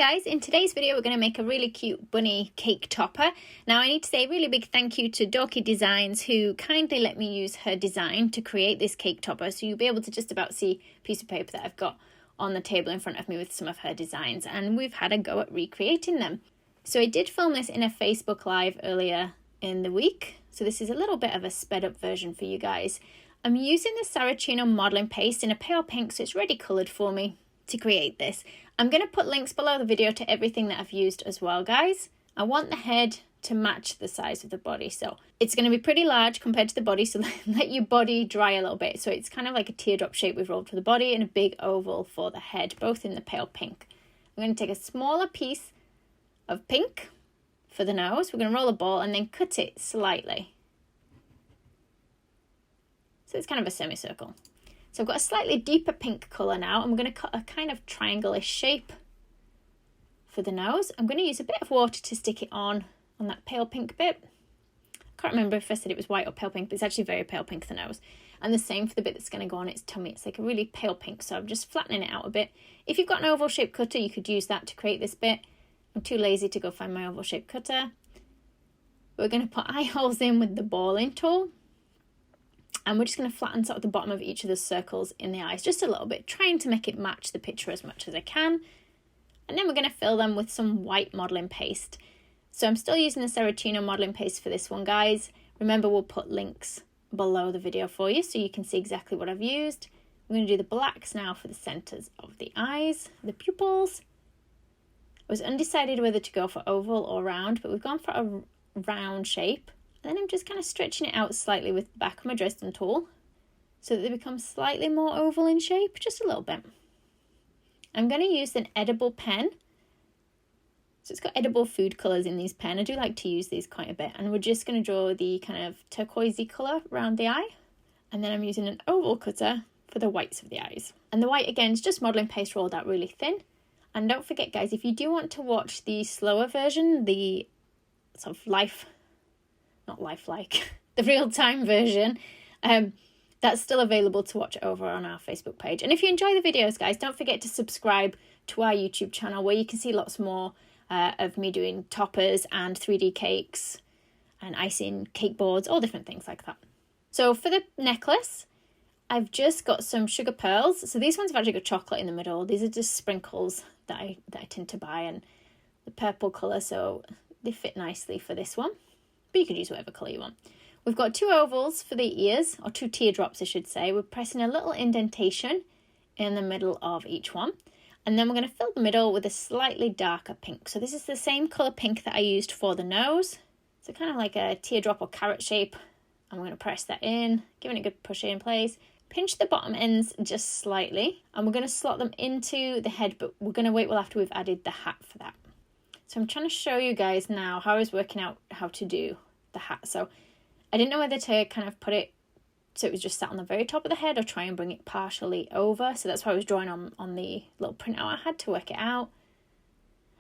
guys, in today's video we're going to make a really cute bunny cake topper. Now I need to say a really big thank you to Dorky Designs who kindly let me use her design to create this cake topper, so you'll be able to just about see a piece of paper that I've got on the table in front of me with some of her designs, and we've had a go at recreating them. So I did film this in a Facebook Live earlier in the week, so this is a little bit of a sped up version for you guys. I'm using the Saracino modelling paste in a pale pink, so it's ready coloured for me to create this. I'm going to put links below the video to everything that I've used as well, guys. I want the head to match the size of the body, so it's going to be pretty large compared to the body, so let your body dry a little bit. So it's kind of like a teardrop shape we've rolled for the body and a big oval for the head, both in the pale pink. I'm going to take a smaller piece of pink for the nose. We're going to roll a ball and then cut it slightly. So it's kind of a semicircle. So I've got a slightly deeper pink colour now. I'm going to cut a kind of triangle-ish shape for the nose. I'm going to use a bit of water to stick it on that pale pink bit. I can't remember if I said it was white or pale pink, but it's actually very pale pink, the nose. And the same for the bit that's going to go on its tummy. It's like a really pale pink, so I'm just flattening it out a bit. If you've got an oval shaped cutter, you could use that to create this bit. I'm too lazy to go find my oval shaped cutter. We're going to put eye holes in with the balling tool. And we're just going to flatten sort of the bottom of each of the circles in the eyes just a little bit, trying to make it match the picture as much as I can. And then we're going to fill them with some white modelling paste. So I'm still using the Saracino modelling paste for this one, guys. Remember, we'll put links below the video for you so you can see exactly what I've used. I'm going to do the blacks now for the centres of the eyes, the pupils. I was undecided whether to go for oval or round, but we've gone for a round shape. And then I'm just kind of stretching it out slightly with the back of my Dresden tool so that they become slightly more oval in shape, just a little bit. I'm going to use an edible pen. So it's got edible food colours in these pens. I do like to use these quite a bit. And we're just going to draw the kind of turquoisey colour around the eye. And then I'm using an oval cutter for the whites of the eyes. And the white, again, is just modelling paste rolled out really thin. And don't forget, guys, if you do want to watch the slower version, the sort of not lifelike, the real-time version, that's still available to watch over on our Facebook page. And if you enjoy the videos, guys, don't forget to subscribe to our YouTube channel where you can see lots more of me doing toppers and 3D cakes and icing cake boards, all different things like that. So for the necklace, I've just got some sugar pearls. So these ones have actually got chocolate in the middle. These are just sprinkles that I tend to buy, and the purple colour, so they fit nicely for this one. But you could use whatever colour you want. We've got two ovals for the ears, or two teardrops I should say. We're pressing a little indentation in the middle of each one. And then we're going to fill the middle with a slightly darker pink. So this is the same colour pink that I used for the nose. So kind of like a teardrop or carrot shape. And we're going to press that in, giving it a good push in place. Pinch the bottom ends just slightly. And we're going to slot them into the head, but we're going to wait till after we've added the hat for that. So I'm trying to show you guys now how I was working out how to do the hat. So I didn't know whether to kind of put it so it was just sat on the very top of the head or try and bring it partially over. So that's why I was drawing on the little printout I had to work it out.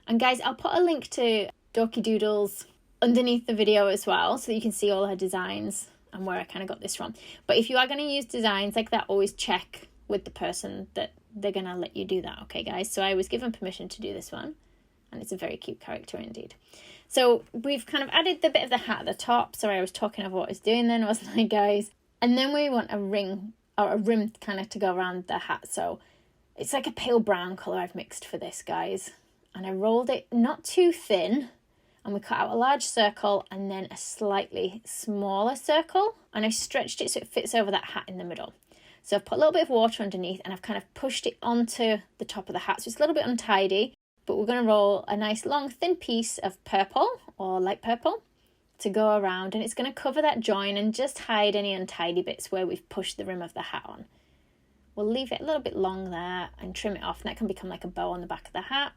And guys, I'll put a link to Dorky Doodles underneath the video as well so that you can see all her designs and where I kind of got this from. But if you are going to use designs like that, always check with the person that they're going to let you do that. Okay, guys? So I was given permission to do this one. And it's a very cute character indeed. So we've kind of added the bit of the hat at the top. Sorry, I was talking over what I was doing then, wasn't I, guys? And then we want a ring or a rim kind of to go around the hat. So it's like a pale brown colour I've mixed for this, guys. And I rolled it not too thin. And we cut out a large circle and then a slightly smaller circle. And I stretched it so it fits over that hat in the middle. So I've put a little bit of water underneath and I've kind of pushed it onto the top of the hat. So it's a little bit untidy. But we're going to roll a nice long thin piece of purple or light purple to go around, and it's going to cover that join and just hide any untidy bits where we've pushed the rim of the hat on. We'll leave it a little bit long there and trim it off, and that can become like a bow on the back of the hat.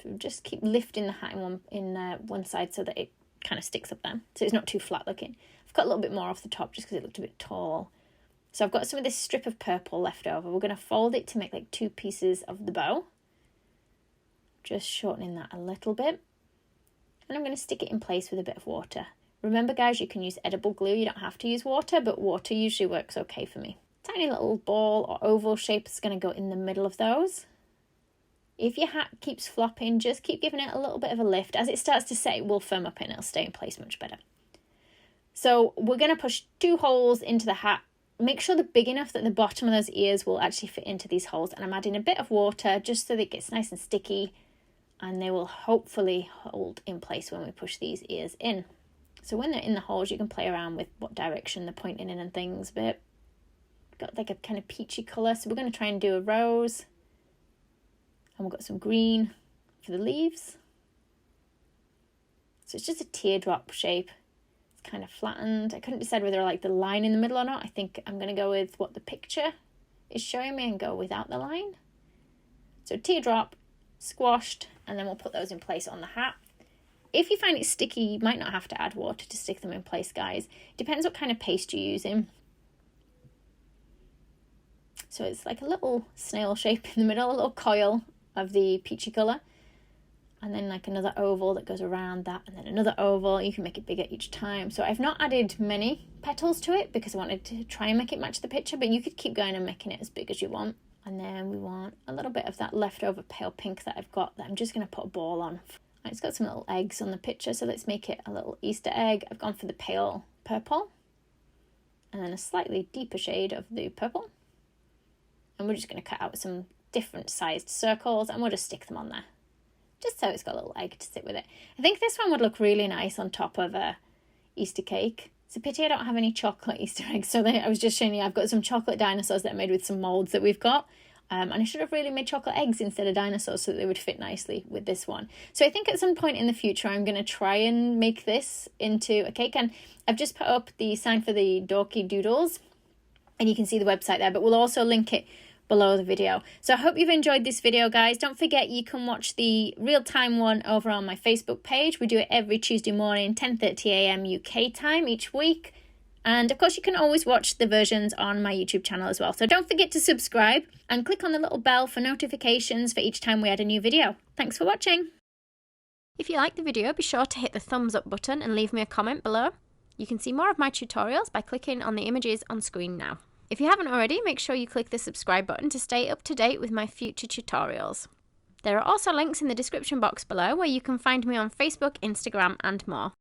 So just keep lifting the hat in one side so that it kind of sticks up there, so it's not too flat looking. I've got a little bit more off the top just because it looked a bit tall. So I've got some of this strip of purple left over. We're going to fold it to make like two pieces of the bow. Just shortening that a little bit. And I'm going to stick it in place with a bit of water. Remember, guys, you can use edible glue. You don't have to use water, but water usually works okay for me. tiny little ball or oval shape is going to go in the middle of those. If your hat keeps flopping, just keep giving it a little bit of a lift. As it starts to set, it will firm up and it'll stay in place much better. So we're going to push 2 holes into the hat. Make sure they're big enough that the bottom of those ears will actually fit into these holes. And I'm adding a bit of water just so that it gets nice and sticky, and they will hopefully hold in place when we push these ears in. So when they're in the holes, you can play around with what direction they're pointing in and things. But got like a kind of peachy colour. So we're going to try and do a rose. And we've got some green for the leaves. So it's just a teardrop shape. It's kind of flattened. I couldn't decide whether I like the line in the middle or not. I think I'm going to go with what the picture is showing me and go without the line. So teardrop, squashed, and then we'll put those in place on the hat. If you find it sticky, you might not have to add water to stick them in place, guys. Depends what kind of paste you're using. So it's like a little snail shape in the middle, a little coil of the peachy colour, and then like another oval that goes around that, and then another oval. You can make it bigger each time. So I've not added many petals to it because I wanted to try and make it match the picture, but you could keep going and making it as big as you want. And then we want a little bit of that leftover pale pink that I've got that I'm just going to put a ball on. It's got some little eggs on the picture, so let's make it a little Easter egg. I've gone for the pale purple and then a slightly deeper shade of the purple. And we're just going to cut out some different sized circles and we'll just stick them on there, just so it's got a little egg to sit with it. I think this one would look really nice on top of a Easter cake. It's a pity I don't have any chocolate Easter eggs, so I was just showing you I've got some chocolate dinosaurs that are made with some moulds that we've got, and I should have really made chocolate eggs instead of dinosaurs so that they would fit nicely with this one. So I think at some point in the future I'm going to try and make this into a cake, and I've just put up the sign for the Dorky Doodles and you can see the website there, but we'll also link it below the video. So I hope you've enjoyed this video, guys. Don't forget you can watch the real-time one over on my Facebook page. We do it every Tuesday morning, 10:30 a.m. UK time each week. And of course you can always watch the versions on my YouTube channel as well. So don't forget to subscribe and click on the little bell for notifications for each time we add a new video. Thanks for watching. If you liked the video, be sure to hit the thumbs up button and leave me a comment below. You can see more of my tutorials by clicking on the images on screen now. If you haven't already, make sure you click the subscribe button to stay up to date with my future tutorials. There are also links in the description box below where you can find me on Facebook, Instagram and more.